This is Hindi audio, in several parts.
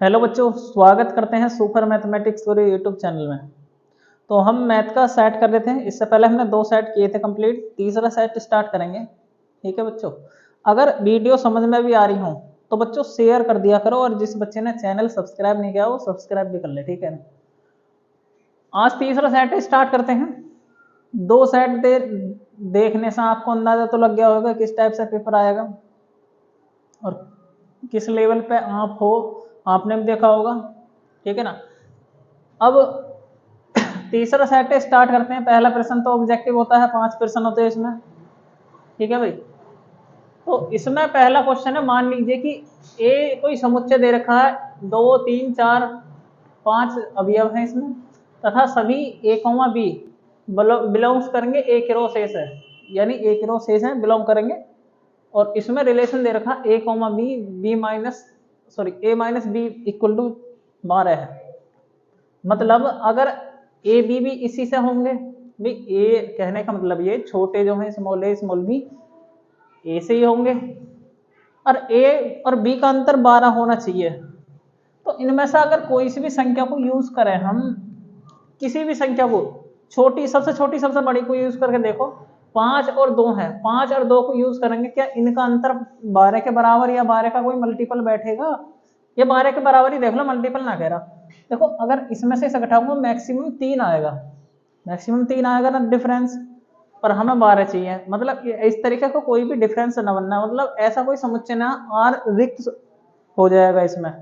हेलो बच्चों, स्वागत करते हैं सुपर मैथमेटिक्स गुरु यूट्यूब चैनल में। तो हम मैथ का सेट कर रहे थे। इससे पहले हमने 2 सेट किए थे कंप्लीट, तीसरा सेट स्टार्ट करेंगे। ठीक है बच्चों, अगर वीडियो समझ में भी आ रही हो तो बच्चों शेयर कर दिया करो, और जिस बच्चे ने चैनल सब्सक्राइब नहीं किया वो सब्सक्राइब भी कर ले। ठीक है ना। आज तीसरा सेट स्टार्ट करते हैं। 2 सेट देखने से आपको अंदाजा तो लग गया होगा किस टाइप से पेपर आएगा और किस लेवल पे आप हो, आपने भी देखा होगा। ठीक है ना। अब तीसरा सेट स्टार्ट करते हैं। पहला प्रश्न तो ऑब्जेक्टिव होता है, 5 प्रश्न होते हैं इसमें। ठीक है भाई। तो इसमें पहला क्वेश्चन है, मान लीजिए कि ए कोई समुच्चय दे रखा है, 2 3 4 5 अवयव हैं इसमें, तथा सभी ए कॉमा बी बिलोंग्स करेंगे ए की रो शेष है, यानी ए की रो शेष है बिलोंग करेंगे। और इसमें रिलेशन दे रखा A comma B minus A minus B equal to 12 है। मतलब अगर ए बी भी इसी से होंगे भाई, ए कहने का मतलब ये छोटे जो हैं स्मॉल ए स्मॉल बी ए से ही होंगे, और ए और बी का अंतर 12 होना चाहिए। तो इनमें से अगर कोई सी भी संख्या को यूज करें हम, किसी भी संख्या को, छोटी सबसे बड़ी को यूज करके देखो। 5 और 2 है, 5 और 2 को यूज करेंगे, क्या इनका अंतर 12 के बराबर या 12 का कोई मल्टीपल बैठेगा? ये 12 के बराबर ही देख लो, मल्टीपल ना कह रहा। देखो अगर इसमें से घटाऊंगा मैक्सिमम 3 आएगा ना डिफरेंस, पर हमें 12 चाहिए। मतलब इस तरीके का कोई भी डिफरेंस ना बनना, मतलब ऐसा कोई समुच्चय ना आर रिक्त हो जाएगा इसमें,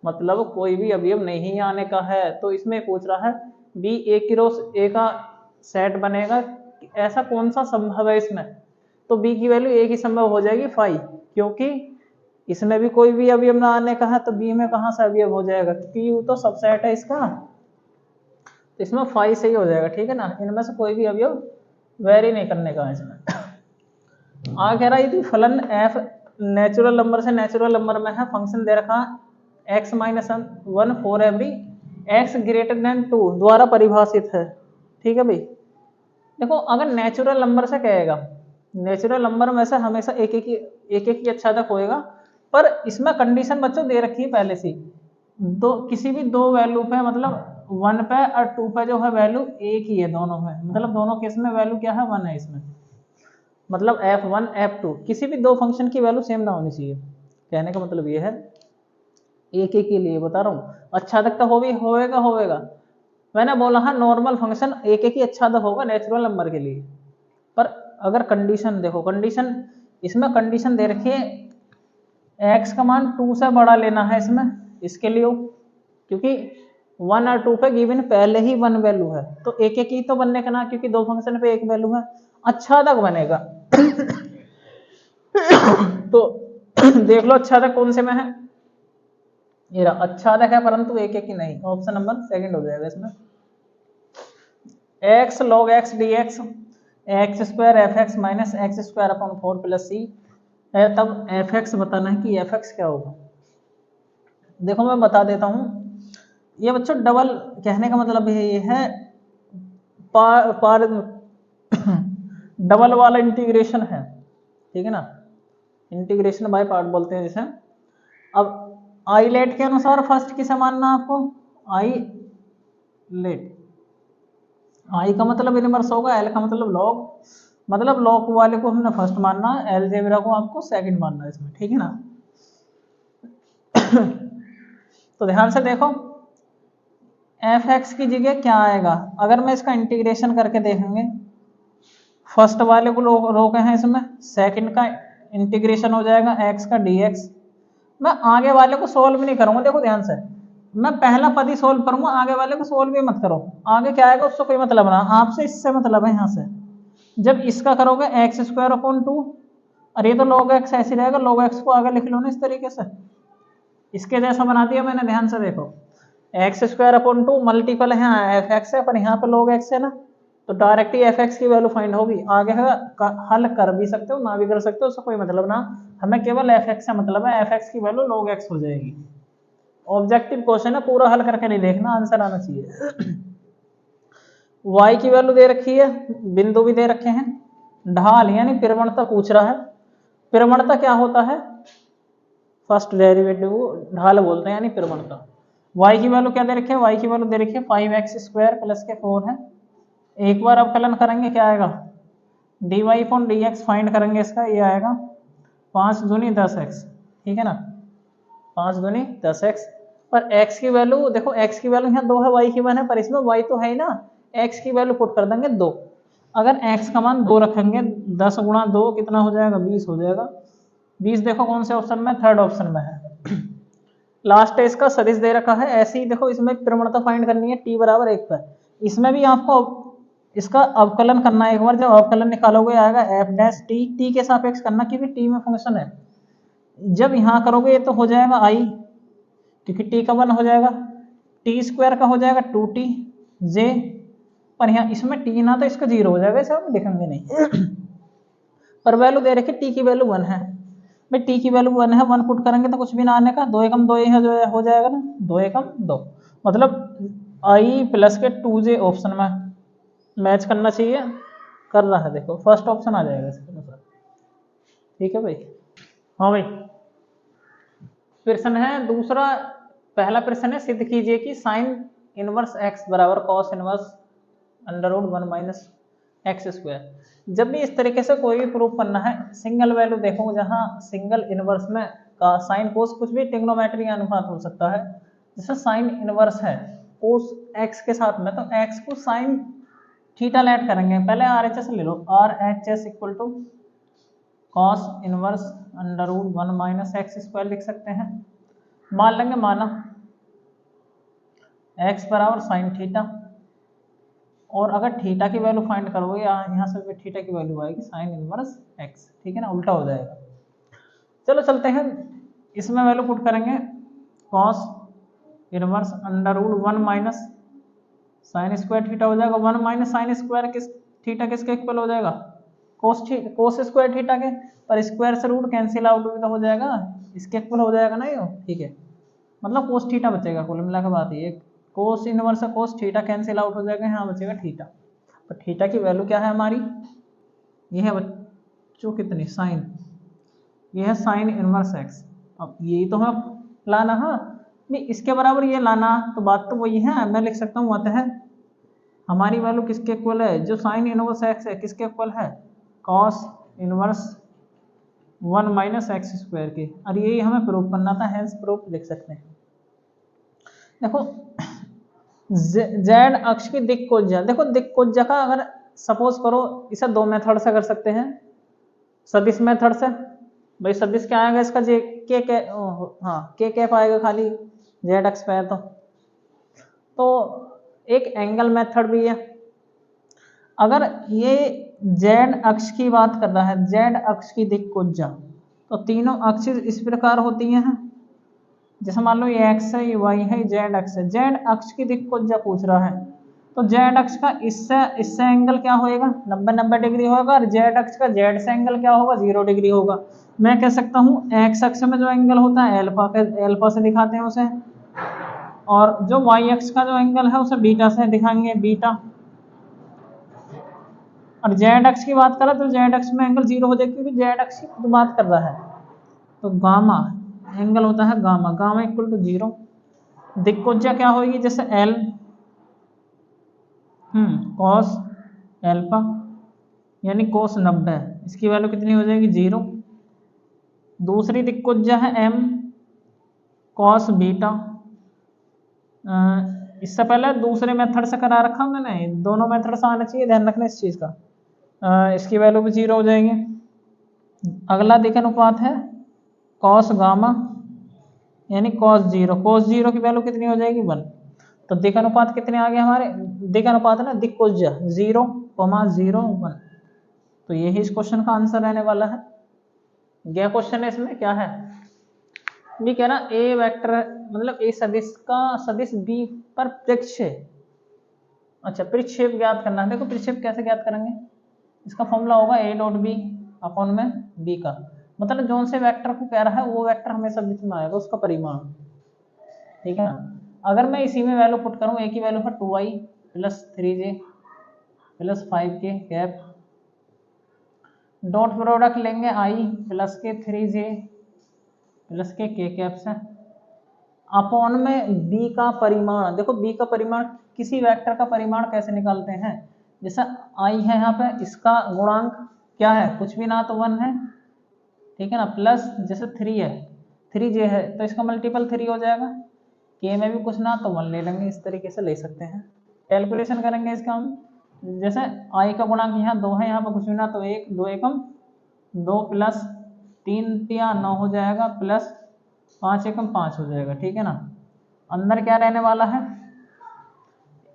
मतलब कोई भी अवयव नहीं आने का है। तो इसमें पूछ रहा है बी ए की रो ए का सेट बनेगा, ऐसा कौन सा संभव है इसमें? तो बी की वैल्यू ए की संभव हो जाएगी 5, क्योंकि इसमें भी कोई भी अवयव ना आने का है, तो बी में कहां से अवयव हो जाएगा, क्योंकि यू तो सबसेट है इसका। तो इसमें 5 सही हो जाएगा। ठीक है ना। इनमें से कोई भी अवयव वेरी नहीं करने का है इसमें। आ कह रहा है यदि फलन एफ नेचुरल नंबर से नेचुरल नंबर में है, फंक्शन दे रखा x minus 1 for every x greater than 2 द्वारा परिभाषित है। ठीक है भाई। देखो अगर नेचुरल नंबर से कहेगा, नेचुरल नंबर में से हमेशा एक ही अच्छादक होएगा, पर इसमें कंडीशन बच्चों दे रखी है पहले से। दो किसी भी 2 वैल्यू पे, मतलब 1 पे और 2 पे जो है वैल्यू एक ही है दोनों में, मतलब दोनों केस में वैल्यू क्या है 1 है इसमें। मतलब f1 f2 किसी भी 2 फंक्शन की वैल्यू सेम ना होनी चाहिए। कहने का मतलब ये है, एक के लिए बता रहा हूँ, अच्छादक तो होएगा। मैंने बोला है नॉर्मल फंक्शन एक ही अच्छादक होगा नेचुरल नंबर के लिए। पर अगर कंडीशन देखो, कंडीशन इसमें कंडीशन दे रखी है x का मान 2 से बड़ा लेना है इसमें, इसके लिए, क्योंकि 1 और 2 पे गिवन पहले ही 1 वैल्यू है, तो एक ही तो बनने का ना, क्योंकि 2 फंक्शन पे एक वैल्यू है, अच्छादक बनेगा। तो देख लो अच्छादक कौन से में है, ये रहा अच्छादक है, परंतु एक ही नहीं। ऑप्शन नंबर सेकंड हो जाएगा इसमें। x log x dx x square f x minus x square upon 4 plus c है। तब एफ एक्स बताना है कि एफ एक्स क्या होगा। देखो मैं बता देता हूं, ये बच्चों डबल, कहने का मतलब ये है पार डबल वाला इंटीग्रेशन है। ठीक है ना। इंटीग्रेशन बाय पार्ट बोलते हैं जिसे। अब आई लेट के अनुसार फर्स्ट किसे मानना आपको, आई लेट, आई का मतलब इनवर्स होगा, एल का मतलब लॉग, मतलब लॉग वाले को हमने फर्स्ट मानना है, अलजेब्रा को आपको सेकंड मानना है इसमें। ठीक है ना। तो ध्यान से देखो, एफ एक्स की जगह क्या आएगा, अगर मैं इसका इंटीग्रेशन करके देखेंगे, फर्स्ट वाले को रोके हैं इसमें, सेकंड का इंटीग्रेशन हो जाएगा एक्स का dx। मैं आगे वाले को सोल्व नहीं करूंगा, देखो ध्यान से, मैं पहला पद ही सोल्व करूंगा, आगे वाले को सोल्व भी मत करो। आगे क्या आएगा उससे कोई मतलब ना, आपसे इससे मतलब है। यहाँ से जब इसका करोगे एक्स स्क्वायर अपॉन 2, और ये तो log x ऐसे रहेगा, log x को आगे लिख लो ना इस तरीके से, इसके जैसा बना दिया मैंने। ध्यान से देखो, एक्स स्क्वायर अपॉन 2 मल्टीपल है एफ एक्स है, पर यहाँ पे log x है ना, तो डायरेक्ट ही एफ एक्स की वैल्यू फाइंड होगी। आगे है हल कर भी सकते हो ना भी कर सकते हो, उसका कोई मतलब ना, हमें केवल एफ एक्स से मतलब है, एफ एक्स की वैल्यू log x हो जाएगी। ऑब्जेक्टिव क्वेश्चन है, पूरा हल करके नहीं देखना, आंसर आना चाहिए। y की वैल्यू दे रखी है, बिंदु भी दे रखे हैं, ढाल यानी प्रवणता पूछ रहा है। प्रवणता क्या होता है, फर्स्ट डेरिवेटिव को ढाल बोलते हैं यानी प्रवणता। y की वैल्यू क्या दे रखी है, y की वैल्यू दे रखी है 5x² प्लस के 4 है। एक बार अवकलन करेंगे क्या आएगा, dy अपॉन dx फाइंड करेंगे इसका, ये आएगा 5 दूनी 10x, ठीक है ना, 5 दूनी 10x। पर x की वैल्यू देखो, x की वैल्यू यहाँ 2 है, y की 1 है, पर इसमें y तो है ही ना, x की वैल्यू पुट कर देंगे 2। अगर x का मान 2 रखेंगे, 10 गुणा 2 कितना हो जाएगा, 20 हो जाएगा। 20 देखो कौन से ऑप्शन में, थर्ड ऑप्शन में है। लास्ट है इसका सदिश दे रखा है। ऐसे ही देखो इसमें प्रवणता फाइंड करनी है t बराबर 1 पर, इसमें भी आपको इसका अवकलन करना है। एक बार जब अवकलन निकालोगे आएगा f डैश t के सापेक्ष करना, क्योंकि t में फंक्शन है। जब यहाँ करोगे तो हो जाएगा i, क्योंकि t का 1 हो जाएगा, t² का हो जाएगा 2t j, पर यहाँ इसमें t ना तो इसका 0 हो जाएगा, इसे हम लिखेंगे नहीं। पर वैल्यू दे रखी t की वैल्यू 1 है, भाई t की वैल्यू 1 है, 1 पुट करेंगे तो कुछ भी ना आने का, 2 एकम 2 है जो हो जाएगा ना, 2 एकम 2, मतलब i प्लस के 2j ऑप्शन में मैच करना चाहिए, कर रहा है, देखो फर्स्ट ऑप्शन आ जाएगा इसके अनुसार, ठीक है भाई। हाँ भाई, प्रश्न है दूसरा, पहला प्रश्न है सिद्ध कीजिए कि साइन इनवर्स x बराबर कॉस इनवर्स √1 माइनस x²। जब भी इस तरीके से कोई भी प्रूफ करना है, सिंगल वैल्यू देखो, जहां सिंगल इनवर्स में का साइन कोस कुछ भी ट्रिग्नोमेट्री अनुपात हो सकता है, जैसे साइन इनवर्स है कोस x के साथ में, तो x को साइन थीटा लेट करेंगे, पहले RHS ले लो, RHS equal to cos inverse √1 minus x² लिख सकते हैं। मान लेंगे, माना x बराबर साइन थीटा, और अगर थीटा की वैल्यू फाइंड करोगे यहाँ से भी थीटा की वैल्यू आएगी साइन इनवर्स x, ठीक है ना, उल्टा हो जाएगा। चलो चलते हैं, इसमें वैल्यू पुट करेंगे, cos inverse √1 minus sine square theta हो जाएगा, 1 माइनस साइन स्क्वायर किस थीटा किसके इक्वल हो जाएगा, कोस स्क्वायर थीटा के, पर स्क्वायर से रूट कैंसिल आउट भी तो हो जाएगा, इसके इक्वल हो जाएगा ना ये, ठीक है, मतलब कोस थीटा बचेगा, कुल मिला के बात ये, कोस इनवर्स से कोस थीटा कैंसिल आउट हो जाएगा, यहाँ बचेगा थीटा। तो थीटा की वैल्यू क्या है हमारी, ये है बच्चों कितनी, साइन, ये है साइन इनवर्स x। अब यही तो हमें लाना, हाँ नहीं इसके बराबर ये लाना, तो बात तो वही है, मैं लिख सकता हूँ अतः हमारी वैल्यू किसके इक्वल है, जो साइन इनवर्स x है किसके इक्वल है, कॉस इनवर्स 1 माइनस x² के, और यही हमें प्रूफ करना था, हेंस प्रूफ लिख सकते हैं। देखो z अक्ष की दिक् कोज्या, देखो दिक् कोज्या का अगर सपोज करो, इसे दो मेथड से कर सकते हैं, सदिश मेथड से, भाई सदिश क्या आएगा इसका, जे के हाँ के कैप आएगा खाली, z अक्ष पे है तो एक एंगल मेथड भी है। अगर ये z अक्ष की बात कर रहा है, z अक्ष की दिक् कोज्या, तो तीनों अक्ष इस प्रकार होती हैं, जैसे मान लो ये x है, ये y है, ये z अक्ष है, z अक्ष की दिक् कोज्या पूछ रहा है, तो z अक्ष का इससे एंगल क्या होएगा, 90 डिग्री होगा, और z अक्ष का z से एंगल क्या होगा, 0 डिग्री होगा। मैं कह सकता हूँ x अक्ष में जो एंगल होता है एल्फा से दिखाते हैं उसे, और जो y अक्ष का जो एंगल है उसे बीटा से दिखाएंगे, बीटा। और z अक्ष की बात करें तो z अक्ष में एंगल 0 हो जाएगा, क्योंकि z अक्ष की खुद बात कर रहा है, तो गामा एंगल होता है गामा, गामा इक्वल टू 0। दिक् कोज्या क्या होगी, जैसे l कॉस एल्फा यानी कोस 90, इसकी वैल्यू कितनी हो जाएगी, 0। दूसरी दिक् कोज्या है m कॉस बीटा, इससे पहले दूसरे मेथड से करा रखा मैंने, दोनों मेथड से आना चाहिए, ध्यान रखना इस चीज का, इसकी वैल्यू भी 0 हो जाएगी। अगला दिक् अनुपात है कॉस गामा यानी cos 0, cos 0 की वैल्यू कितनी हो जाएगी, 1। तो दिक् अनुपात कितने आ गए हमारे, दिक् अनुपात है ना दिक् कोज्या 0, 0, 1, तो यही इस क्वेश्चन का आंसर रहने वाला है। क्या क्वेश्चन है इसमें, क्या है ये कह रहा ए वेक्टर मतलब ए सदिश का सदिश b पर प्रक्षेप, अच्छा प्रक्षेप ज्ञात करना है। देखो प्रक्षेप कैसे ज्ञात करेंगे, इसका फॉर्मूला होगा a डॉट बी अपॉन में b का, मतलब जोन से वेक्टर को कह रहा है वो वेक्टर हमेशा बीच में आएगा, उसका परिमाण, ठीक है। अगर मैं इसी में वैल्यू पुट करूं, a की वैल्यू है 2i plus 3j plus 5k cap, dot product लेंगे i प्लस के 3j प्लस के कैप्स है अपॉन में बी का परिमाण। देखो बी का परिमाण, किसी वेक्टर का परिमाण कैसे निकालते हैं, जैसा आई है यहाँ पे, इसका गुणांक क्या है, कुछ भी ना तो 1 है, ठीक है ना, प्लस जैसे 3 है, 3j है तो इसका मल्टीपल 3 हो जाएगा, के में भी कुछ ना तो 1 ले लेंगे, इस तरीके से ले सकते हैं। कैलकुलेशन करेंगे इसका हम, जैसे आई का गुणांक यहाँ 2 है, यहाँ पर कुछ भी ना तो 1, 2 एकम 2 प्लस 3 तिया 9 हो जाएगा, प्लस 5 एकम 5 हो जाएगा, ठीक है ना। अंदर क्या रहने वाला है,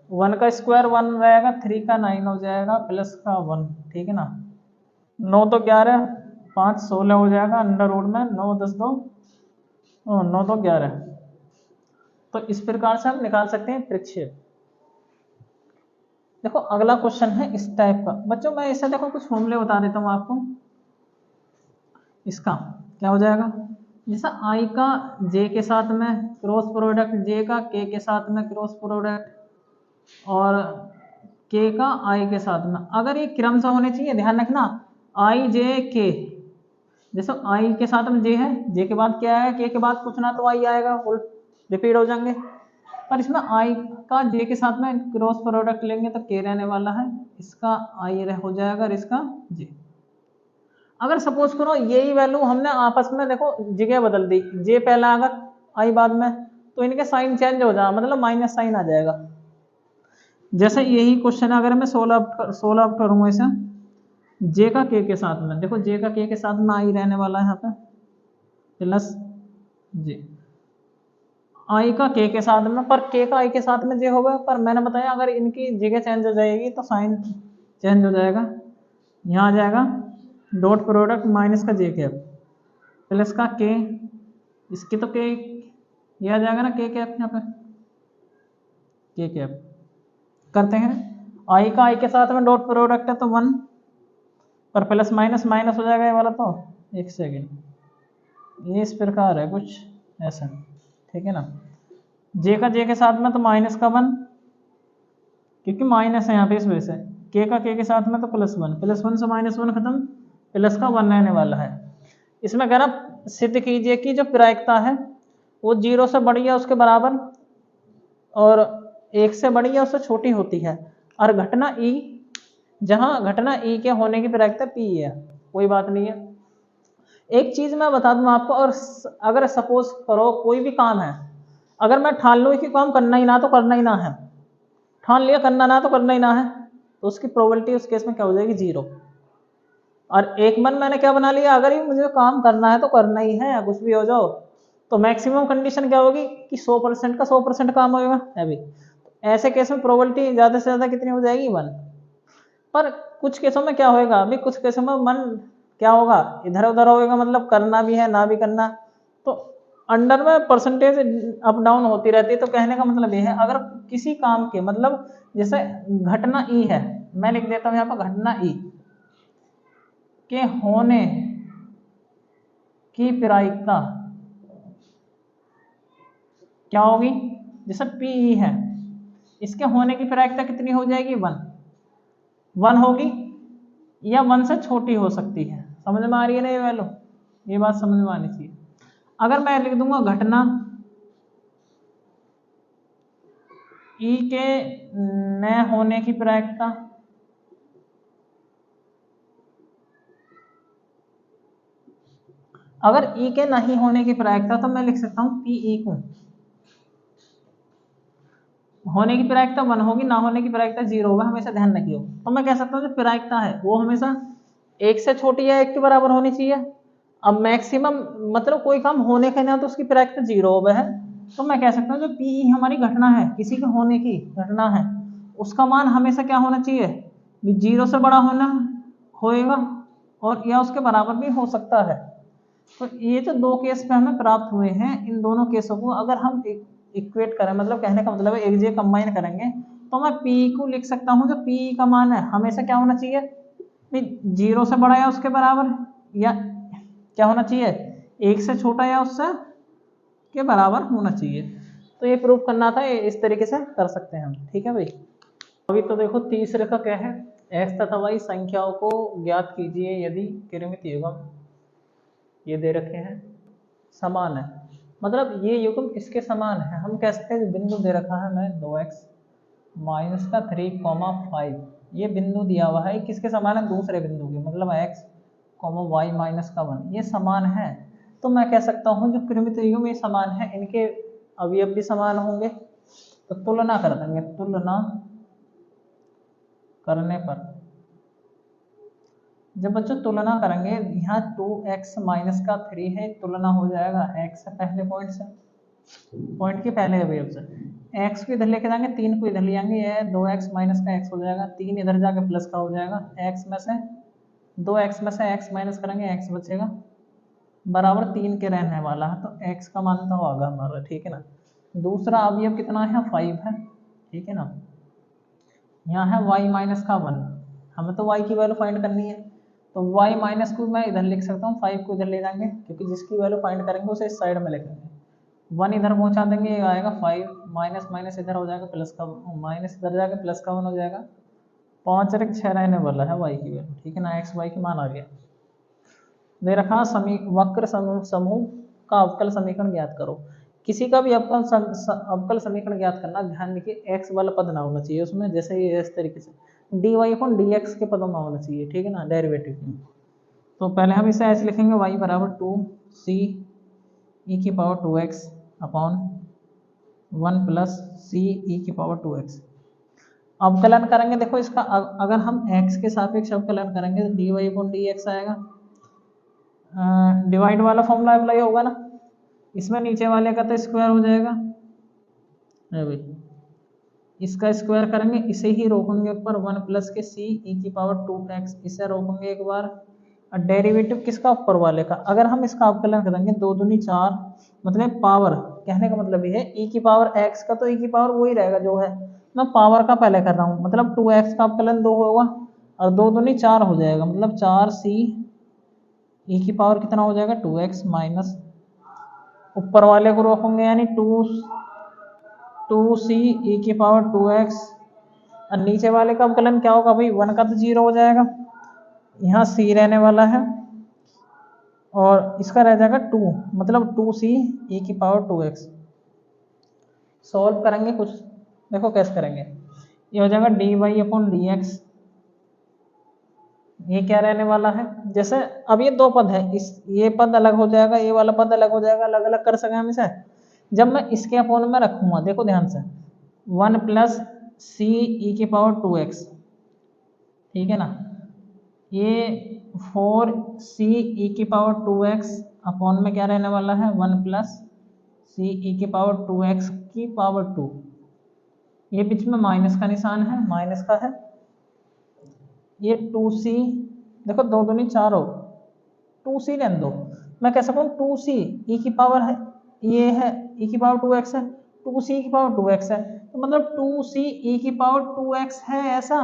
1 का स्क्वायर 1 रहेगा, 3 का 9 हो जाएगा, प्लस का 1, ठीक है ना। 9 तो 11, 5 16 हो जाएगा, अंडर रूट में 9 10 2 9 तो 11। तो इस प्रकार से हम निकाल सकते हैं प्रक्षेप। देखो अगला क्वेश्चन है इस टाइप का बच्चों, मैं इसे देखो कुछ फॉर्मूले बता देता हूँ आपको। इसका क्या हो जाएगा, जैसा i का j के साथ में क्रॉस प्रोडक्ट, j का k के साथ में क्रॉस प्रोडक्ट और k का i के साथ में, अगर ये क्रम से होने चाहिए, ध्यान रखना i j k, जैसे i के साथ में j है, j के बाद क्या है, k के बाद कुछ ना तो i आएगा, उल्ट रिपीट हो जाएंगे, पर इसमें i का j के साथ में क्रॉस प्रोडक्ट लेंगे तो k रहने वाला है, इसका i हो जाएगा और इसका j। अगर सपोज करो यही वैल्यू हमने आपस में देखो जगह बदल दी, j पहला आएगा i बाद में, तो इनके साइन चेंज हो जाएगा, मतलब माइनस साइन आ जाएगा। जैसे यही क्वेश्चन अगर मैं 16 करूंगा इसे j का k के साथ में, देखो j का k के साथ में i रहने वाला है यहाँ पे, प्लस j, i का k के साथ में, पर k का i के साथ में j होगा, पर मैंने बताया अगर इनकी जगह चेंज हो जाएगी तो साइन चेंज हो जाएगा, यहाँ आ जाएगा डॉट प्रोडक्ट माइनस का जे कैप प्लस का के, इसकी तो के ये आ जाएगा ना के कैप, यहाँ पे के कैप करते हैं, आई का आई के साथ में डॉट प्रोडक्ट है तो 1, पर प्लस माइनस माइनस हो जाएगा ये वाला, तो एक सेकेंड, ये इस प्रकार है कुछ ऐसा, ठीक है ना। जे का जे के साथ में तो माइनस का 1, क्योंकि माइनस है यहाँ पे इस वजह से, के का के साथ में तो प्लस 1 से माइनस 1 खत्म, प्लस का 1 रहने वाला है। इसमें अगर आप सिद्ध कीजिए कि जो प्रायिकता है वो 0 से बड़ी है उसके बराबर और 1 से बड़ी है उससे छोटी होती है, और घटना ई, जहां घटना ई के होने की प्रायिकता पी है, कोई बात नहीं है। एक चीज मैं बता दूं आपको, और अगर सपोज करो कोई भी काम है, अगर मैं ठान लूँ कि काम करना ही ना तो करना ही ना है, ठान लिया करना ना तो करना ही ना है, तो उसकी प्रोबेबिलिटी उस केस में क्या हो जाएगी, 0। और एक मन मैंने क्या बना लिया, अगर ही मुझे काम करना है तो करना ही है, कुछ भी हो जाओ, तो मैक्सिमम कंडीशन क्या होगी कि 100% का 100% काम होगा अभी, ऐसे केस में प्रोबेबिलिटी ज़्यादा से ज़्यादा कितनी हो जाएगी, 1। पर कुछ केसों में क्या होगा, अभी कुछ केसों में मन क्या होगा, इधर उधर होगा, मतलब करना भी है ना भी करना, तो अंडर में परसेंटेज अप डाउन होती रहती है। तो कहने का मतलब ये है, अगर किसी काम के मतलब जैसे घटना ई है, मैं लिख देता हूँ यहाँ पर घटना ई के होने की प्रायिकता क्या होगी, जैसे पी है, इसके होने की प्रायिकता कितनी हो जाएगी, 1 होगी, या 1 से छोटी हो सकती है। समझ में आ रही है ना ये वैल्यू, ये बात समझ में आनी चाहिए। अगर मैं लिख दूंगा घटना ई के न होने की प्रायिकता, अगर ई के नहीं होने की प्रायिकता तो मैं लिख सकता हूं पी ई को, होने की प्रायिकता 1 होगी, ना होने की प्रायिकता 0 होगा, हमेशा ध्यान रखिए। तो मैं कह सकता हूँ जो प्रायिकता है वो हमेशा 1 से छोटी या 1 के बराबर होनी चाहिए। अब मैक्सिमम मतलब कोई काम होने का ना तो उसकी प्रायिकता 0 हो है, तो मैं कह सकता हूँ जो पी हमारी घटना है, किसी के होने की घटना है, उसका मान हमेशा क्या होना चाहिए, 0 से बड़ा होना होएगा और या उसके बराबर भी हो सकता है। तो ये जो 2 केस पे हमें प्राप्त हुए हैं, इन दोनों केसों को अगर हम इक्वेट करें, मतलब कहने का मतलब है एक जगह कंबाइन करेंगे, तो मैं पी को लिख सकता हूँ जो पी का मान है हमेशा क्या होना चाहिए, 0 से बड़ा या उसके बराबर, या क्या होना चाहिए, 1 से छोटा या उससे के बराबर होना चाहिए। तो ये प्रूफ करना था, इस तरीके से कर सकते हैं हम, ठीक है भाई। अभी तो देखो तीसरे का क्या है, x तथा y संख्याओं को ज्ञात कीजिए यदि किरमित युग्म ये दे रखे हैं समान है, मतलब ये युग्म इसके समान है। हम कह सकते हैं जो बिंदु दे रखा है मैं 2x माइनस का 3,5 ये बिंदु दिया हुआ है, किसके समान है? दूसरे बिंदु के, मतलब x y माइनस का 1 ये समान है। तो मैं कह सकता हूँ जो परिमित युग्म ये समान है, इनके अवयव भी समान होंगे। तो तुलना कर देंगे, तुलना करने पर जब बच्चों तुलना करेंगे, यहाँ 2x माइनस का 3 है, तुलना हो जाएगा x से पहले पॉइंट से, पॉइंट के पहले अवयव से। x को इधर लेके जाएंगे, 3 को इधर ले जाएंगे, ये 2x माइनस का x हो जाएगा, 3 इधर जाके प्लस का हो जाएगा, x में से 2x में से x माइनस करेंगे, x बचेगा बराबर 3 के रहने वाला है, तो x का मान तो होगा हमारा, ठीक है ना। दूसरा अवयव कितना है? 5 है, ठीक है ना। यहाँ है y माइनस का 1, हमें तो y की वैल्यू फाइंड करनी है, तो y माइनस को मैं इधर लिख सकता हूँ, 5 को इधर ले जाएंगे, क्योंकि जिसकी वैल्यू फाइंड करेंगे उसे इस साइड में लिखेंगे। 1 इधर पहुँचा देंगे, ये आएगा 5, माइनस माइनस इधर हो जाएगा प्लस का, माइनस इधर जाके प्लस का 1 हो जाएगा, 5 और 6 रहने वाला है y की वैल्यू, ठीक है ना। x y की मान आ गया। दे रखा वक्र समूह का अवकल समीकरण ज्ञात करो। किसी का भी अवकल समीकरण ज्ञात करना, ध्यान रखिए x वाला पद ना होना चाहिए उसमें, जैसे ये इस तरीके से dy अपॉन dx के पदों में होना चाहिए, ठीक है ना, डेरिवेटिव में। तो पहले हम इसे ऐसे लिखेंगे, y बराबर 2c e की power 2x upon 1 plus c e की पावर 2x। अवकलन करेंगे, देखो इसका अगर हम x के सापेक्ष अवकलन करेंगे तो dy अपॉन dx आएगा, डिवाइड वाला फॉर्मूला अप्लाई होगा ना, इसमें नीचे वाले का तो स्क्वायर हो जाएगा, भाई इसका स्क्वायर करेंगे, इसे ही रोकेंगे ऊपर 1 प्लस के c e की पावर 2x, इसे रोकेंगे एक बार, और डेरिवेटिव किसका? ऊपर वाले का। अगर हम इसका अवकलन करेंगे 2 दूनी 4, मतलब पावर, कहने का मतलब ये है e की पावर x का, तो e की पावर वही रहेगा जो है, मैं पावर का पहले कर रहा हूँ, मतलब 2x का अवकलन 2 होगा और 2 दूनी 4 हो जाएगा, मतलब 4c e की पावर कितना हो जाएगा? 2x माइनस ऊपर वाले को रोकेंगे, यानी 2c e की पावर 2x, और नीचे वाले का अवकलन क्या होगा भाई? 1 का तो 0 हो जाएगा, यहाँ c रहने वाला है और इसका रह जाएगा 2, मतलब 2c e की पावर 2x। सॉल्व करेंगे कुछ, देखो कैसे करेंगे, ये हो जाएगा dy अपॉन dx, ये क्या रहने वाला है? जैसे अब ये दो पद है, इस ये पद अलग हो जाएगा, ये वाला पद अलग हो जाएगा, अलग अलग कर सके हम इसे। जब मैं इसके अपोन में रखूंगा, देखो ध्यान से, 1 प्लस c e की पावर 2x, ठीक है ना, ये 4c e की पावर 2x अपॉन में क्या रहने वाला है? 1 प्लस c e की पावर 2x की पावर 2, ये बीच में माइनस का निशान है, माइनस का है, ये 2c, देखो 2 दूनी 4 हो, 2c रहने दो, मैं कह सकता हूँ 2c e की पावर है, ये है e की पावर 2x है, 2c की पावर 2x है, तो मतलब 2c e की पावर 2x है, ऐसा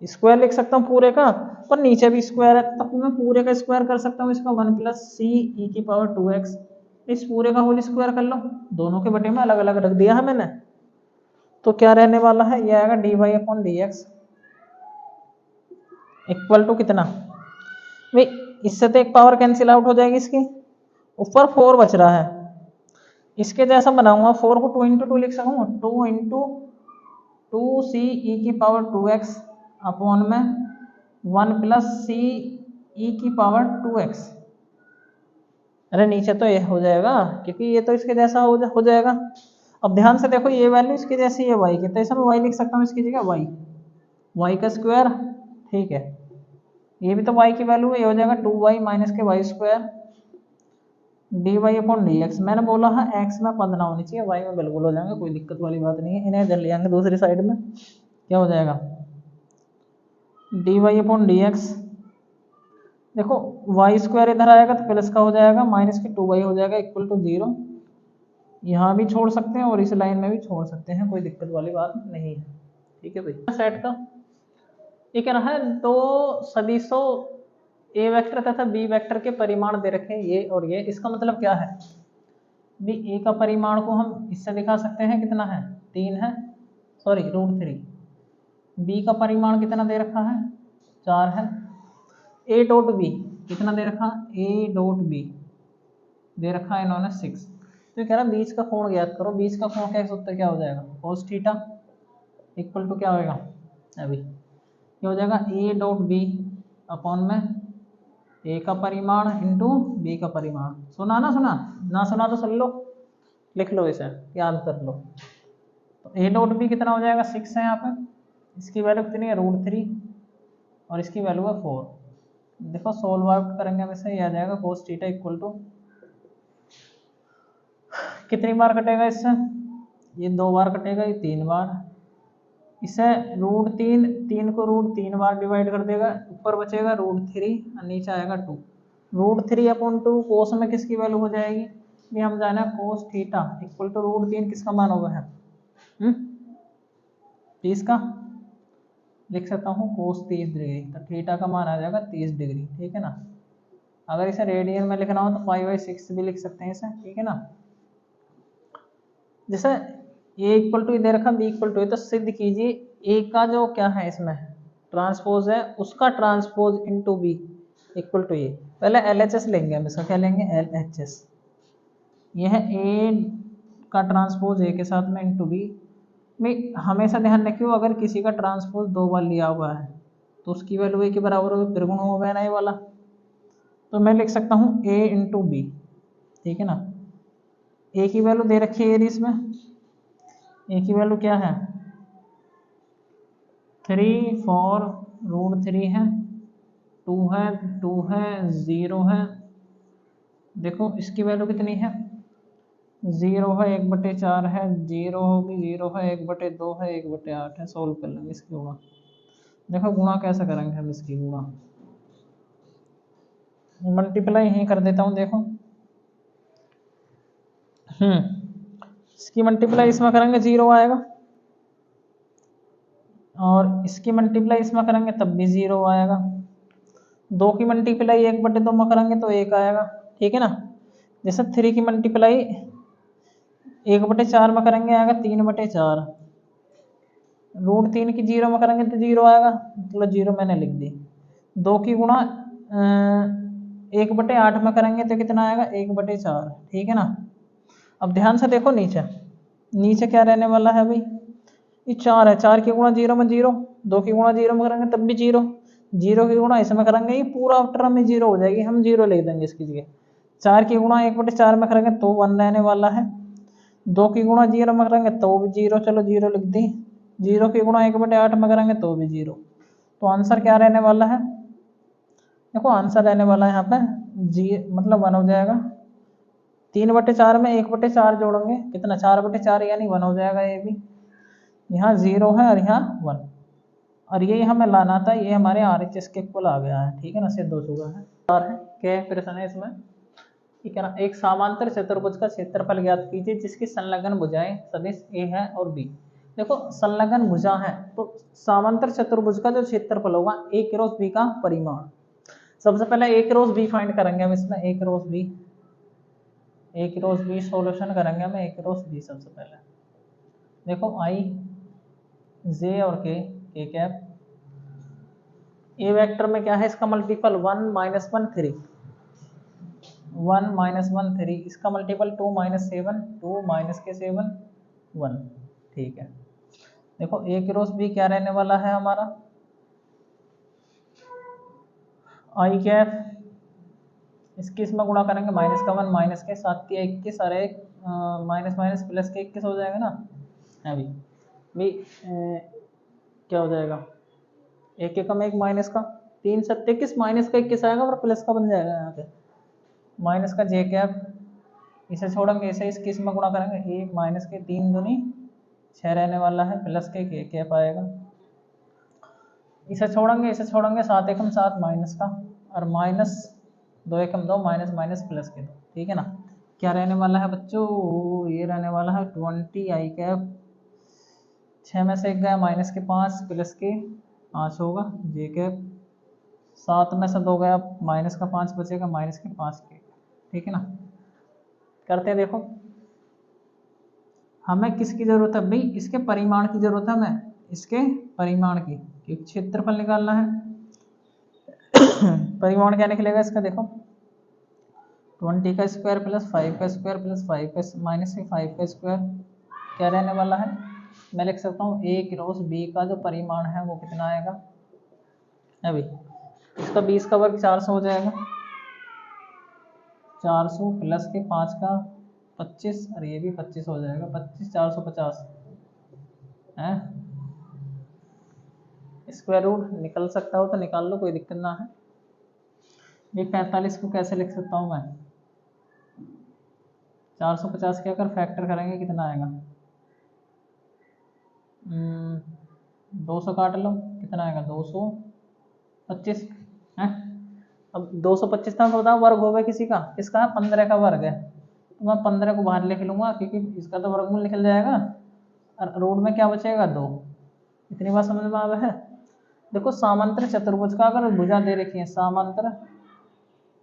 स्क्वायर लिख सकता हूँ पूरे का, पर नीचे भी स्क्वायर है, तब मैं पूरे का स्क्वायर कर सकता हूँ इसका, 1 प्लस c e की पावर 2x, इस पूरे का होल स्क्वायर कर लो, दोनों के बटे में अलग अलग रख दिया है मैंने, तो क्या रहने वाला है? ये आएगा dy upon dx equal to कितना भाई, इससे तो एक पावर कैंसिल आउट हो जाएगी, इसकी ऊपर 4 बच रहा है, इसके जैसा बनाऊंगा, 4 को 2 इंटू 2 लिख सकूँ, 2 इंटू 2c e की पावर 2x अपॉन में 1 प्लस c e की पावर 2x। अरे नीचे तो ये हो जाएगा, क्योंकि ये तो इसके जैसा हो जाएगा। अब ध्यान से देखो, ये वैल्यू इसकी जैसी है y की, तो इसमें y लिख सकता हूँ इसकी जगह y का स्क्वायर, ठीक है, ये भी तो y की वैल्यू है, ये हो जाएगा 2y माइनस के y square dy upon dx। मैंने बोला है x में पद ना होनी चाहिए, y में बिल्कुल हो जाएंगे, कोई दिक्कत वाली बात नहीं है। इन्हें इधर ले आएंगे दूसरी साइड में, क्या हो जाएगा? dy अपॉन dx, देखो y स्क्वायर इधर आएगा तो प्लस का हो जाएगा, माइनस के 2y हो जाएगा इक्वल टू 0, यहाँ भी छोड़ सकते हैं और इस लाइन में भी छोड़ सकते हैं, कोई दिक्कत वाली बात नहीं है, ठीक है भाई। सेट का ये क्या है, दो सदिशों ए वेक्टर तथा बी वेक्टर के परिमाण दे रखे हैं, ये और ये, इसका मतलब क्या है? भी ए का परिमाण को हम इससे दिखा सकते हैं, कितना है? 3 है, सॉरी √3। बी का परिमाण कितना दे रखा है? 4 है। ए डॉट बी कितना दे रखा? ए डॉट बी दे रखा है इन्होंने 6। तो कह रहा है बीच का कोण ज्ञात करो। बीच का कोण का एक सूत्र क्या हो जाएगा, cos थीटा इक्वल टू क्या होएगा, अभी क्या हो जाएगा, ए डॉट बी अपॉन में ए का परिमाण इंटू बी का परिमाण। सुना ना, सुना ना, सुना तो सुन लो, लिख लो, इसे याद कर लो। तो ए डॉट बी कितना हो जाएगा, 6 है यहाँ पे, इसकी वैल्यू कितनी है, √3 और इसकी वैल्यू है 4। देखो सोल्व आउट करेंगे हम इसे, ये आ जाएगा cos थीटा इक्वल टू कितनी बार कटेगा इससे, ये 2 बार कटेगा, ये 3 बार। इसे √3, 3 को √3 बार डिवाइड कर देगा, ऊपर बचेगा √3 और नीचे आएगा 2। √3/2 कोस में किसकी वैल्यू हो जाएगी, ये हम जाना cos थीटा इक्वल टू √3 किसका मान होगा है 30 का, लिख सकता हूँ cos 30 डिग्री, तो थीटा का मान आ जाएगा 30 डिग्री, ठीक है ना। अगर इसे रेडियन में लिखना हो तो 5/6 भी लिख सकते हैं इसे, ठीक है ना। जैसे ए इक्वल टू दे रखा, बी इक्वल टू, तो सिद्ध कीजिए ए का जो क्या है इसमें ट्रांसपोज है, उसका transpose into B equal to ये। पहले LHS लेंगे हम, इसका क्या लेंगे, LHS। ये है ए का ट्रांसपोज ए के साथ में इनटू बी में। हमेशा ध्यान रखियो अगर किसी का ट्रांसपोज 2 बार लिया हुआ है तो उसकी वैल्यू ए के बराबर होगी, फिर गुण होगा ना ये वाला। तो मैं लिख सकता हूँ ए इंटू बी, ठीक है ना। ए की वैल्यू दे रखी है इसमें, ए की वैल्यू क्या है 3, 4, √3 है, 2 है, 2 है, 0 है। देखो इसकी वैल्यू कितनी है, 0 है, 1/4 है, 0 होगी, 0 है, 1/2 है, 1/8 है। सोल्व कर लेंगे इसकी गुणा। देखो गुणा कैसे करेंगे हम इसकी गुणा, मल्टीप्लाई यहीं कर देता हूँ। देखो इसकी मल्टीप्लाई इसमें करेंगे 0 आएगा, और इसकी मल्टीप्लाई इसमें करेंगे तब भी 0 आएगा। 2 की मल्टीप्लाई 1/2 में करेंगे तो 1 आएगा, ठीक है ना। जैसे 3 की मल्टीप्लाई 1/4 में करेंगे आएगा 3/4। √3 की 0 में करेंगे तो 0 आएगा, मतलब 0 मैंने लिख दी। 2 की गुणा 1/8 में करेंगे तो कितना आएगा 1/4, ठीक है ना। अब ध्यान से देखो नीचे, नीचे क्या रहने वाला है भाई, ये 4 है, 4 की गुणा 0 में 0, 2 की गुणा 0 में करेंगे तब भी 0, 0 की गुणा इसमें करेंगे ये पूरा टर्म में 0 हो जाएगी, हम 0 लिख देंगे इसकी जगह। 4 की गुणा 1/4 में करेंगे तो 1 रहने वाला है, 2 की गुणा 0 में करेंगे तो भी 0, चलो 0 लिख दी। 0 की गुणा 1/8 में करेंगे तो भी 0। तो आंसर क्या रहने वाला है, देखो आंसर रहने वाला है यहाँ पे मतलब 1 हो जाएगा। 3/4 में 1/4 जोड़ेंगे कितना, 4/4 यानी 1 हो जाएगा। ये भी यहाँ 0 है और यहाँ 1, और ये हमें लाना था, ये हमारे RHS के इक्वल आ गया है, ठीक है ना, सिद्ध हो चुका है। और है क्या प्रश्न है इसमें, ठीक है ना। एक समांतर चतुर्भुज का क्षेत्रफल ज्ञात कीजिए जिसकी संलग्न भुजाएं सदिश ए है और बी। देखो संलग्न भुजा है तो समांतर चतुर्भुज का जो क्षेत्रफल होगा ए क्रॉस बी का परिमाण। सबसे पहले ए क्रॉस बी फाइंड करेंगे हम इसमें, ए क्रॉस बी सॉल्यूशन करेंगे हम, ए क्रॉस बी। सबसे पहले देखो आई जे और के कैप, ए वेक्टर में क्या है इसका मल्टीपल 1 - 1 3, 1 - 1 3, इसका मल्टीपल 2 - 7, 2 - 7 1, ठीक है। देखो ए क्रॉस बी क्या रहने वाला है हमारा, आई कैप, इसकी इसमें गुणा करेंगे -1 -7 के 21 और एक माइनस माइनस प्लस के 21 हो जाएगा ना। अभी भी क्या हो जाएगा, एक एकम एक माइनस का 3 7 21 माइनस का 21 आएगा और प्लस का बन जाएगा यहाँ पे माइनस का जे कैप। इसे छोड़ेंगे, इसे इसकी इसमें गुणा करेंगे 1 माइनस के 3 दूनी 6 रहने वाला है, प्लस के कैप आएगा। इसे छोड़ेंगे 7 एकम 7 माइनस का, और माइनस 2 एकम 2 माइनस माइनस प्लस के 2, ठीक है ना। क्या रहने वाला है बच्चों, ये रहने वाला है 20 आई कैप। 6 में से 1 गया माइनस के 5 प्लस के 5 होगा जे कैप। 7 में से 2 गया माइनस का 5 बचेगा माइनस के 5 के, ठीक है ना। करते हैं, देखो हमें किसकी जरूरत है भाई, इसके परिमाण की जरूरत है हमें, इसके परिमाण की, क्योंकि क्षेत्रफल निकालना है। परिमाण क्या निकलेगा इसका, देखो 20 का स्क्वायर प्लस 5 का स्क्वायर प्लस 5 का माइनस के 5 का स्क्वायर क्या रहने वाला है। मैं लिख सकता हूँ ए क्रॉस बी का जो परिमाण है वो कितना आएगा। अभी इसका 20 का वर्ग 400 हो जाएगा, 400 प्लस के 5 का 25 और ये भी 25 हो जाएगा, 25 450 है। स्क्वायर रूट निकल सकता हो तो निकाल लो, कोई दिक्कत ना है। ये 45 को कैसे लिख सकता हूँ मैं, 450 के अगर फैक्टर करेंगे कितना आएगा, 200 काट लो कितना आएगा 225 है। अब 225 था तो बताओ वर्ग होगा किसी का, किसका 15 का वर्ग है, तो मैं 15 को बाहर लिख लूँगा क्योंकि इसका तो वर्गमूल निकल जाएगा और रूट में क्या बचेगा 2। इतनी बात समझ में आ रहा है। देखो समांतर चतुर्भुज का अगर भुजा दे रखी है, समांतर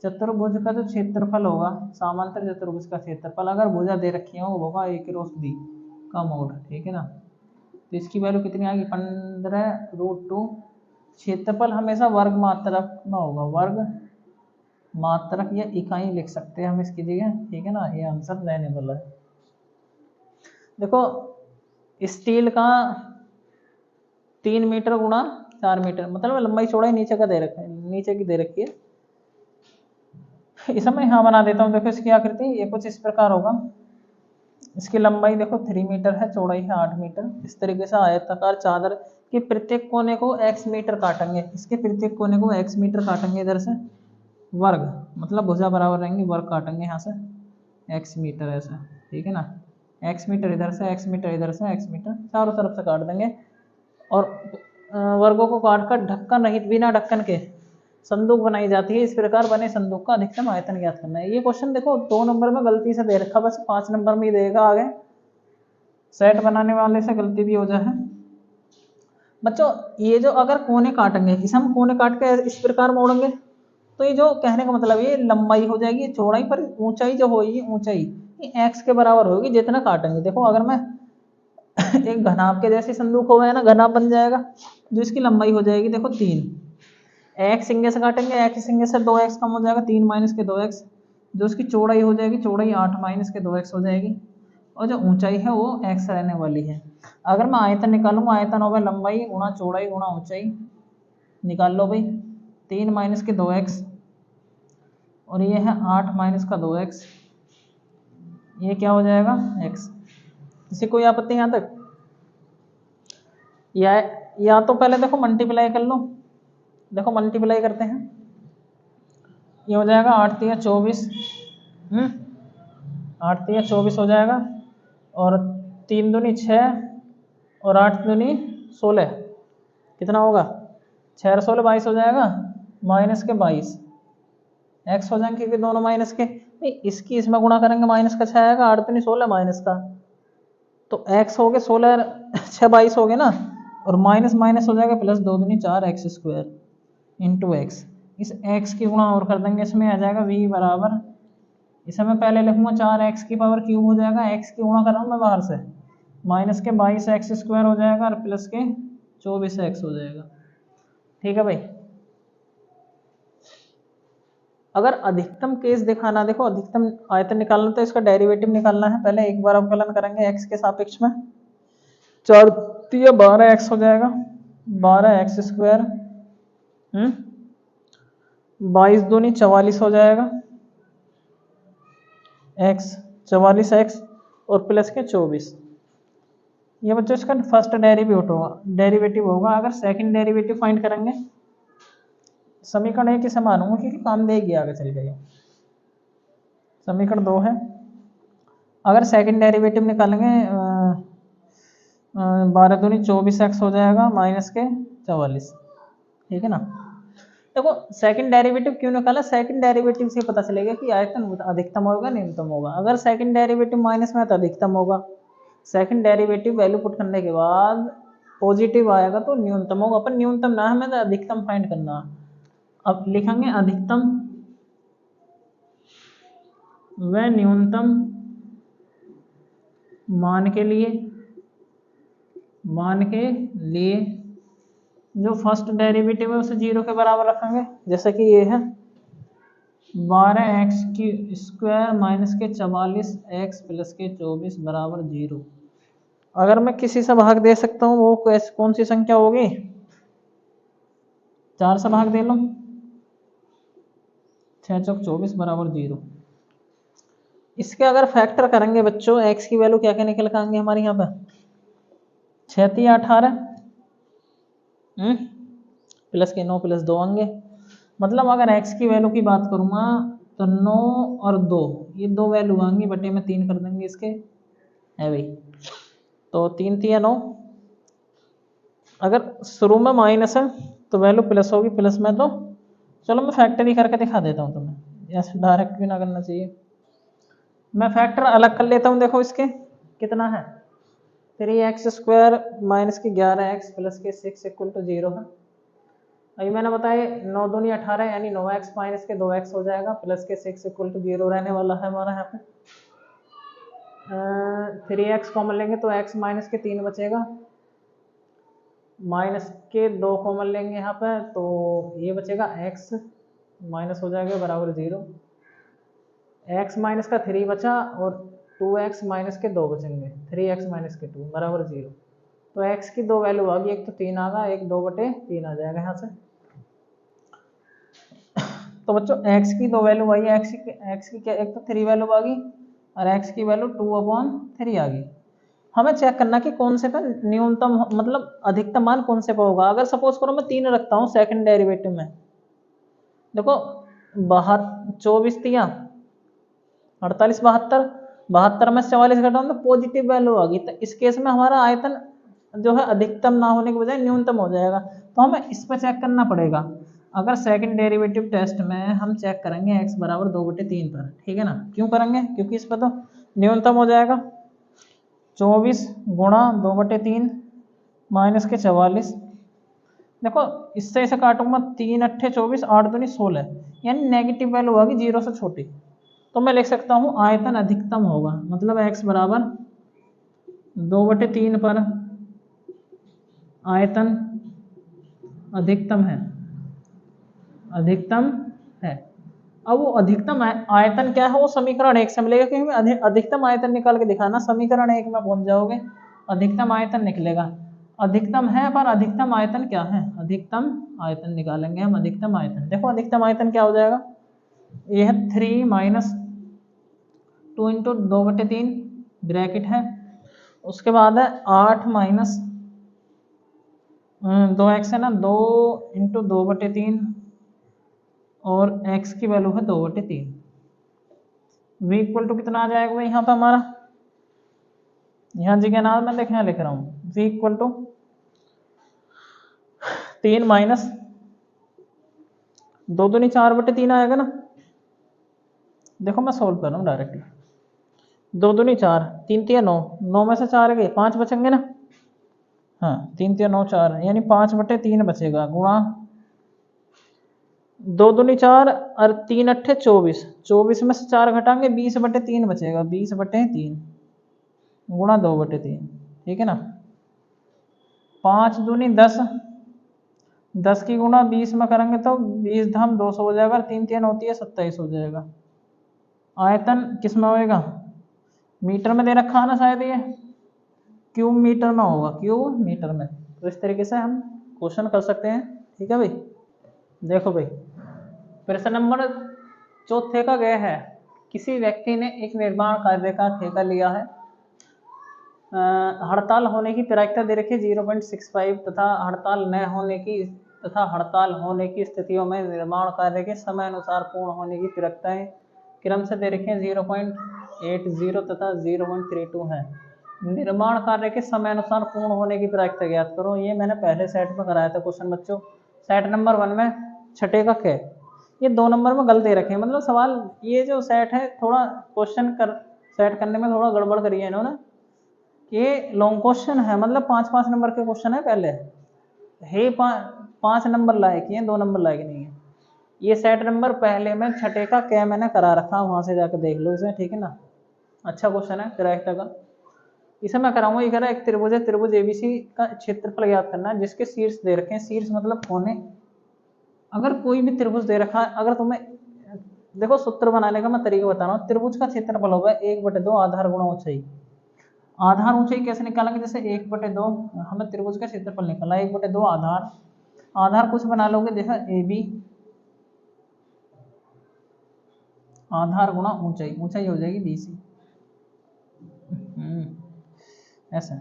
चतुर्भुज का जो क्षेत्रफल होगा, समांतर चतुर्भुज का क्षेत्रफल अगर भुजा दे रखी है वो होगा ए क्रॉस बी का मोड, ठीक है ना। तो इसकी वैल्यू कितनी आएगी 15√2। क्षेत्रफल हमेशा वर्ग मात्रक में होगा, वर्ग मात्रक या इकाई लिख सकते हैं हम इसकी जगह, ठीक है ना। ये आंसर रहने वाला है। देखो स्टील का 3 मीटर गुणा 4 मीटर मतलब लंबाई चौड़ाई नीचे का दे रखा है, नीचे की दे रखी है। इस समय यहाँ बना देता हूँ। देखो इसकी आकृति ये कुछ इस प्रकार होगा। इसकी लंबाई देखो 3 मीटर है, चौड़ाई है 8 मीटर। इस तरीके से आयताकार चादर के प्रत्येक कोने को x मीटर काटेंगे, इसके प्रत्येक कोने को x मीटर काटेंगे, इधर से वर्ग मतलब भुजा बराबर रहेंगी, वर्ग काटेंगे यहाँ से x मीटर ऐसा, ठीक है ना। x मीटर इधर से, x मीटर इधर से, x मीटर चारों तरफ से काट देंगे और वर्गों को काट कर ढक्कन रहित बिना ढक्कन के संदूक बनाई जाती है। इस प्रकार बने संदूक का अधिकतम आयतन ज्ञात करना है। ये क्वेश्चन देखो 2 नंबर में गलती से दे रखा, बस 5 नंबर में ही देगा। आगे सेट बनाने वाले से गलती भी हो जाए बच्चों। ये जो अगर कोने काटेंगे, इसे हम कोने काट के इस प्रकार मोड़ेंगे तो ये जो कहने का मतलब ये लंबाई हो जाएगी चौड़ाई, पर ऊंचाई जो होगी ऊंचाई ये x के बराबर होगी जितना काटेंगे। देखो अगर मैं एक घनाभ के जैसे संदूक हो गया ना, घनाभ बन जाएगा जो इसकी लंबाई हो जाएगी देखो 3, x सिंगे से काटेंगे, x सिंगे से 2x कम हो जाएगा, 3 माइनस के 2x, जो उसकी चौड़ाई हो जाएगी चौड़ाई 8 माइनस के 2x हो जाएगी और जो ऊंचाई है वो x रहने वाली है। अगर मैं आयतन निकालूंगा, आयतन होगा लंबाई गुणा चौड़ाई गुणा ऊंचाई, निकाल लो भाई 3 माइनस के 2x और ये है 8 माइनस का 2x, ये क्या हो जाएगा x। किसी कोई आपत्ति यहाँ तक? या तो पहले देखो मल्टीप्लाई कर लो, देखो मल्टीप्लाई करते हैं, ये हो जाएगा 8 तिया 24, 8 तिया 24 हो जाएगा और 3 दूनी 6 और 8 दूनी 16, कितना होगा 6 और 16 22 हो जाएगा, माइनस के 22 x हो जाएंगे क्योंकि दोनों माइनस के। नहीं इसकी इसमें गुणा करेंगे माइनस का 6 आएगा, 8 दूनी 16 माइनस का, तो x हो गए 16 6 22 हो गए ना, और माइनस माइनस हो जाएगा प्लस 2 दूनी 4x स्क्वायर इंटू एक्स। इस x की गुणा और कर देंगे, इसमें आ जाएगा v बराबर, इसे मैं पहले लिखूंगा 4x की पावर क्यूब हो जाएगा, x की गुणा कर रहा हूँ मैं बाहर से, माइनस के 22x स्क्वायर हो जाएगा और प्लस के 24x हो जाएगा, ठीक है भाई। अगर अधिकतम केस दिखाना, देखो अधिकतम आयतन निकालना तो इसका डेरिवेटिव निकालना है। पहले एक बार अवकलन करेंगे x के सापेक्ष में, 4 तिया 12x हो जाएगा, 12x स्क्वायर 22 दूनी 44 हो जाएगा, x 44x और प्लस के 24। ये बच्चों इसका फर्स्ट डेरिवेटिव होगा। अगर सेकंड डेरिवेटिव फाइंड करेंगे, समीकरण 1 इसे मानूंगा क्योंकि काम देगी आगे चल गई। समीकरण 2 है, अगर सेकंड डेरिवेटिव निकालेंगे 12 दूनी 24x हो जाएगा माइनस के 44, ठीक है ना। देखो सेकंड डेरिवेटिव क्यों निकाला, सेकंड डेरिवेटिव से पता चलेगा कि आयतन अधिकतम होगा न्यूनतम होगा। अगर सेकंड डेरिवेटिव माइनस में है तो अधिकतम होगा, सेकंड डेरिवेटिव वैल्यू पुट करने के बाद पॉजिटिव आएगा तो न्यूनतम होगा। पर न्यूनतम ना हमें तो अधिकतम फाइंड करना। अब लिखेंगे अधिकतम व न्यूनतम मान के लिए जो फर्स्ट डेरिवेटिव है उसे 0 के बराबर रखेंगे, जैसे कि ये है 12x² माइनस के 44x प्लस के 24 बराबर 0। अगर मैं किसी से भाग दे सकता हूँ वो कौन सी संख्या होगी? 4 से भाग दे लो, 6 चौक 24 बराबर 0। इसके अगर फैक्टर करेंगे बच्चों, x की वैल्यू क्या क्या निकल के आएंगे हमारे यहाँ पे? 6 3 18 प्लस के 9 प्लस 2 आएंगे। मतलब अगर x की वैल्यू की बात करूँगा तो 9 और 2, ये 2 वैल्यू आएंगी, बटे में 3 कर देंगे इसके, है भाई। तो 3 3 9। अगर शुरू में माइनस है तो वैल्यू प्लस होगी, प्लस में तो चलो मैं फैक्टर ही करके दिखा देता हूँ तुम्हें, ऐसे डायरेक्ट भी ना करना चाहिए। मैं फैक्टर अलग कर लेता हूँ, देखो इसके कितना है, 3x² माइनस के 11x प्लस के 6 इक्वल टू 0 है। अभी मैंने बताया 9 दूनी 18 यानी 9x माइनस के 2x हो जाएगा, प्लस के 6 इक्वल टू 0 रहने वाला है हमारा यहाँ पे। 3x कॉमन लेंगे तो x माइनस के 3 बचेगा, माइनस के 2 कॉमन लेंगे यहाँ पे तो ये बचेगा, x माइनस हो जाएगा बराबर 0। x माइनस का 3 बचा और 2x माइनस के 2 बचेंगे, 3x माइनस के 2 बराबर 0। तो x की 2 वैल्यू आ गई, एक तो 3 आ गया, एक 2 बटे 3 आ जाएगा यहाँ से। तो बच्चों x की 2 वैल्यू आई है, x की क्या, एक तो 3 वैल्यू आ गई और x की वैल्यू 2/3 आ गई। हमें चेक करना कि कौन से पे न्यूनतम मतलब अधिकतम मान कौन से पे होगा। अगर सपोज करो मैं 3 रखता हूँ सेकंड डेरिवेटिव में, देखो 24 तिया 48 72 में 44 घटाऊं तो पॉजिटिव वैल्यू आ गई, तो इस केस में हमारा आयतन जो है अधिकतम ना होने के बजाय न्यूनतम हो जाएगा। तो हमें इस पर चेक करना पड़ेगा। अगर सेकंड डेरिवेटिव टेस्ट में हम चेक करेंगे x बराबर 2/3 पर, ठीक है ना, क्यों करेंगे, क्योंकि इस पर तो न्यूनतम हो जाएगा। 24 गुणा 2/3 माइनस के 44, देखो इससे इसे काटूंगा, 3 अट्ठे 24, 8 दूनी 16, यानी नेगेटिव वैल्यू होगी 0 से छोटी। तो मैं लिख सकता हूँ आयतन अधिकतम होगा, मतलब x बराबर 2/3 पर आयतन अधिकतम है, अधिकतम है। अब वो अधिकतम आयतन क्या है वो समीकरण 1 से मिलेगा, क्योंकि अधिकतम आयतन निकाल के दिखाना, समीकरण 1 में पहुंच जाओगे, अधिकतम आयतन निकलेगा। अधिकतम है पर अधिकतम आयतन क्या है, अधिकतम आयतन निकालेंगे हम, अधिकतम आयतन। देखो अधिकतम आयतन क्या हो जाएगा, ये है 3 माइनस 2 इंटू 2/3 ब्रैकेट है, उसके बाद है 8 माइनस 2x है ना, 2 इंटू 2/3 और x की वैल्यू है 2/3। v इक्वल टू कितना आ जाएगा भाई यहाँ पे हमारा, यहाँ जी के नाम में देखें लिख रहा हूँ, v इक्वल टू 3 माइनस 2 दूनी 4/3 आएगा ना। देखो मैं सोल्व कर रहा हूँ डायरेक्टली, 2 दूनी 4, 3 तिया 9, 9 में से 4 गए 5 बचेंगे ना, हाँ 3 तिया 9 4, यानी 5/3 बचेगा, गुणा 2 दूनी 4 और 3 अट्ठे 24, 24 में से 4 घटाएंगे 20/3 बचेगा, 20/3 गुणा 2/3, ठीक है ना। 5 दूनी 10, 10 की गुणा 20 में करेंगे तो 20 धाम 200 हो जाएगा, 3 3 होती है 27 हो जाएगा। आयतन किस में होएगा, मीटर में दे रखा है ना शायद, ये क्यूब मीटर में होगा, क्यूब मीटर में। तो इस तरीके से हम क्वेश्चन कर सकते हैं, ठीक है भाई। देखो भाई प्रश्न नंबर 4 का गया है, किसी व्यक्ति ने एक निर्माण कार्य का ठेका लिया है, हड़ताल होने की प्रायिकता दे रखी 0.65 तथा हड़ताल होने की स्थितियों में निर्माण कार्य के समय अनुसार पूर्ण होने की प्रायिकताएं क्रम से दे रखी 0.80 तथा 0.32 है। निर्माण कार्य के समय अनुसार पूर्ण होने की प्रायिकता ज्ञात करो। ये मैंने पहले सेट में कराया था क्वेश्चन बच्चों, सेट नंबर 1 में छठे का क। ये 2 नंबर में गलत दे रखे हैं, मतलब सवाल ये जो सेट है थोड़ा क्वेश्चन सेट करने में थोड़ा गड़बड़ करी है इन्होंने। ये लॉन्ग क्वेश्चन है, मतलब 5-5 नंबर के क्वेश्चन है, पहले है 5 नंबर लायक है, 2 नंबर लायक नहीं है। ये सेट नंबर पहले में छठे का क्या मैंने करा रखा, वहां से जाकर देख लो इसे, ठीक है ना। अच्छा क्वेश्चन है करेक्ट का, इसे मैं कराऊंगा। ये कह रहा है एक त्रिभुज है, त्रिभुज एबीसी का क्षेत्रफल ज्ञात करना है जिसके शीर्ष दे रखे हैं, शीर्ष मतलब कोने। अगर कोई भी त्रिभुज दे रखा है, अगर तुम्हें देखो सूत्र बनाने का मैं तरीका बता रहा हूँ। त्रिभुज का क्षेत्रफल होगा 1/2 आधार गुणा ऊंचाई। आधार ऊंचाई कैसे निकालेंगे, जैसे 1/2 हमें त्रिभुज का क्षेत्रफल निकाला, 1/2 आधार, आधार कुछ बना लोगे, देखा ए बी, आधार गुणा ऊंचाई, ऊंचाई हो जाएगी बी सी, ऐसा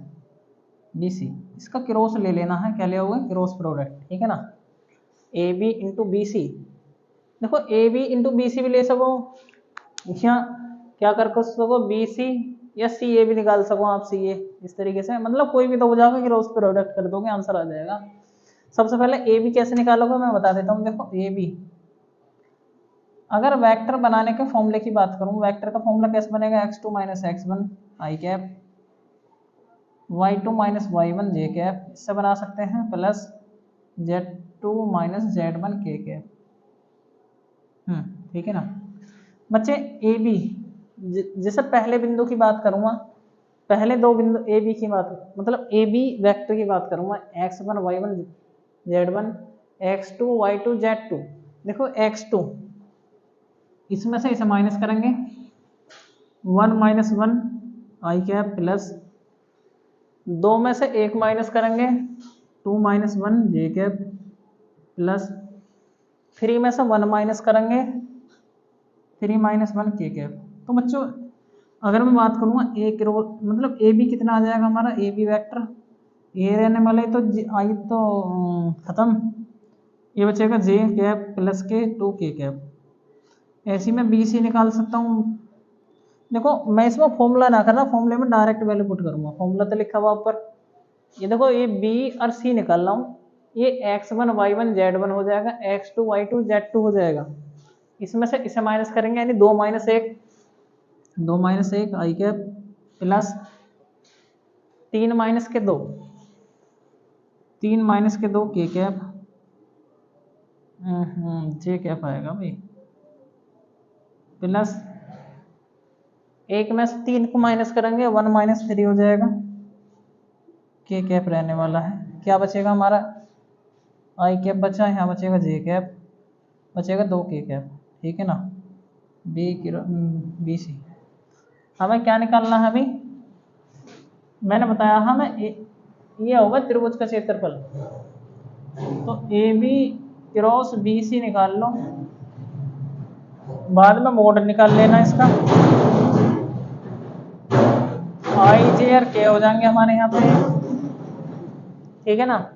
बी सी। इसका क्रॉस ले लेना है, क्या ले होगा, क्रॉस प्रोडक्ट, ठीक है ना। A B into B C, देखो A B into B C भी ले सको, या क्या कर सको बी सी या सी ए भी निकाल सको आप, सी ए, इस तरीके से, मतलब कोई भी तो हो जाएगा, क्रॉस प्रोडक्ट कर दोगे आंसर आ जाएगा। सबसे पहले ए बी कैसे निकालोगे मैं बता देता हूँ। देखो ए बी, अगर वेक्टर बनाने के फॉर्मूले की बात करूँ, वेक्टर का फॉर्मूला कैसे बनेगा, x2 माइनस x1 आई कैप, y2 माइनस y1 जे कैप, इससे बना सकते हैं प्लस z2 माइनस z1 के कैप। ठीक है ना बच्चे। ए बी, जैसे पहले बिंदु की बात करूँगा, पहले दो बिंदु ए बी की बात, मतलब ए बी वेक्टर की बात करूँगा, x1 y1 z1, x2 y2 z2। देखो x2, इसमें से इसे माइनस करेंगे, 1 माइनस 1 आई कैप, प्लस 2 में से 1 माइनस करेंगे, 2 माइनस 1 जे कैप, प्लस 3 में से 1 माइनस करेंगे, 3 माइनस 1 के कैप। तो बच्चों अगर मैं बात करूँगा ए क्रॉस, मतलब ए बी कितना आ जाएगा हमारा, ए बी वैक्टर ए रहने वाला है, तो आई तो खत्म, ये बचेगा जे कैप प्लस के 2 के कैप। ऐसी मैं बी सी निकाल सकता हूँ। देखो मैं इसमें फॉर्मूला ना करना, फॉर्मूले में डायरेक्ट वैल्यू पुट करूँगा, फॉर्मूला तो लिखा हुआ ऊपर। ये देखो ये बी और सी निकाल रहा हूँ, ये x1 y1 z1 हो जाएगा, x2 y2 z2 हो जाएगा। इसमें से इसे माइनस करेंगे, यानी 2 माइनस 1 आई कैप, प्लस 3 माइनस के 2 के कैप, जे कैप आएगा भाई, प्लस 1 में से 3 को माइनस करेंगे, 1 माइनस 3 हो जाएगा, के कैप रहने वाला है। क्या बचेगा हमारा, आई कैप बचा, यहाँ बचेगा जे कैप, बचेगा 2 के कैप, ठीक है ना। बी सी हमें क्या निकालना है अभी, मैंने बताया हमें ये होगा त्रिभुज का क्षेत्रफल, तो A B cross B C निकाल लो, बाद में मोड निकाल लेना इसका, आई जे और के हो जाएंगे हमारे यहाँ पे, ठीक है ना।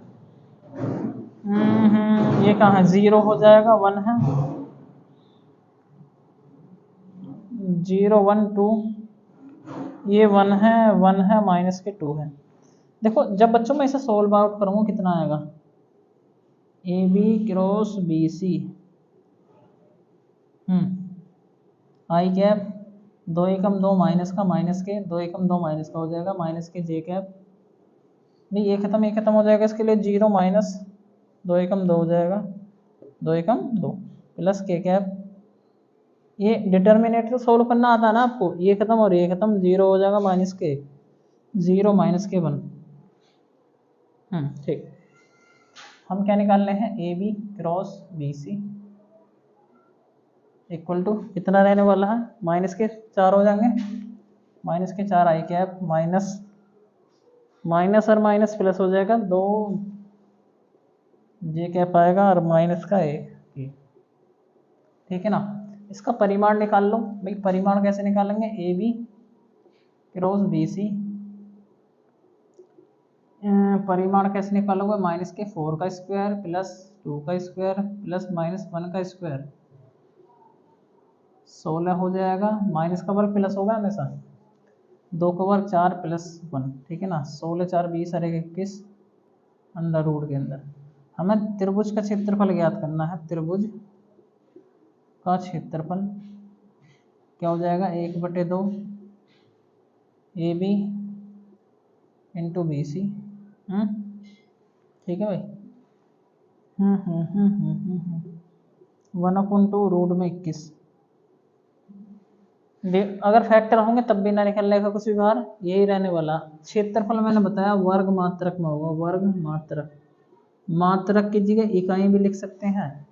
ये कहाँ है, 0 हो जाएगा, 1 है, 0 1 2, ये 1 है माइनस के 2 है। देखो जब बच्चों मैं इसे सोल्व आउट करूँगा कितना आएगा, A B cross B C, I cap, 2 एकम 2 माइनस का, माइनस के 2 एकम 2 माइनस का हो जाएगा, माइनस के जे कैप, नहीं ये खत्म हो जाएगा, इसके लिए 0 माइनस 2 एकम 2 हो जाएगा, 2 एकम 2 प्लस के कैप। ये डिटर्मिनेटर सोल्व करना आता है ना आपको, ये खत्म और ये खत्म, 0 हो जाएगा, माइनस के 0 माइनस के 1। ठीक, हम क्या निकाल रहे हैं, A B cross B C equal to कितना रहने वाला है, माइनस के 4 हो जाएंगे, माइनस के 4 आई कैप, माइनस और माइनस प्लस हो जाएगा, 2 जे कैप आएगा और माइनस का ए, ठीक है ना। इसका परिमाण निकाल लो भाई, परिमाण कैसे निकालेंगे, A B cross B C, परिमाण कैसे निकालोगे, माइनस के 4 का स्क्वायर प्लस 2 का स्क्वायर प्लस माइनस 1 का स्क्वायर, 16 हो जाएगा, माइनस का वर्ग प्लस होगा हमेशा, 2 का वर्ग 4 प्लस 1, ठीक है ना। 16 4 20 और 21 अंडर रूट के अंदर। हमें त्रिभुज का क्षेत्रफल ज्ञात करना है, त्रिभुज का क्षेत्रफल क्या हो जाएगा, 1/2 A B into B C, ठीक है भाई, 1/2 रूट में 21। अगर फैक्टर होंगे तब भी ना निकलने का कुछ भी बाहर, यही रहने वाला। क्षेत्रफल मैंने बताया वर्ग मात्रक में होगा, वर्ग मात्रक, मात्रक की जगह इकाई भी लिख सकते हैं,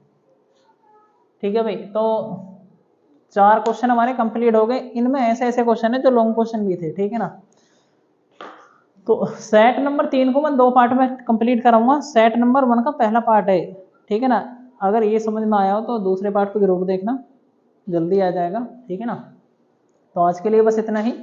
ठीक है भाई। तो 4 क्वेश्चन हमारे कंप्लीट हो गए। इनमें ऐसे ऐसे क्वेश्चन है जो लॉन्ग क्वेश्चन भी थे, ठीक है ना। तो सेट नंबर 3 को मैं 2 पार्ट में कंप्लीट कराऊंगा। सेट नंबर 1 का पहला पार्ट है, ठीक है ना। अगर ये समझ में आया हो तो दूसरे पार्ट को जरूर देखना, जल्दी आ जाएगा, ठीक है ना। तो आज के लिए बस इतना ही।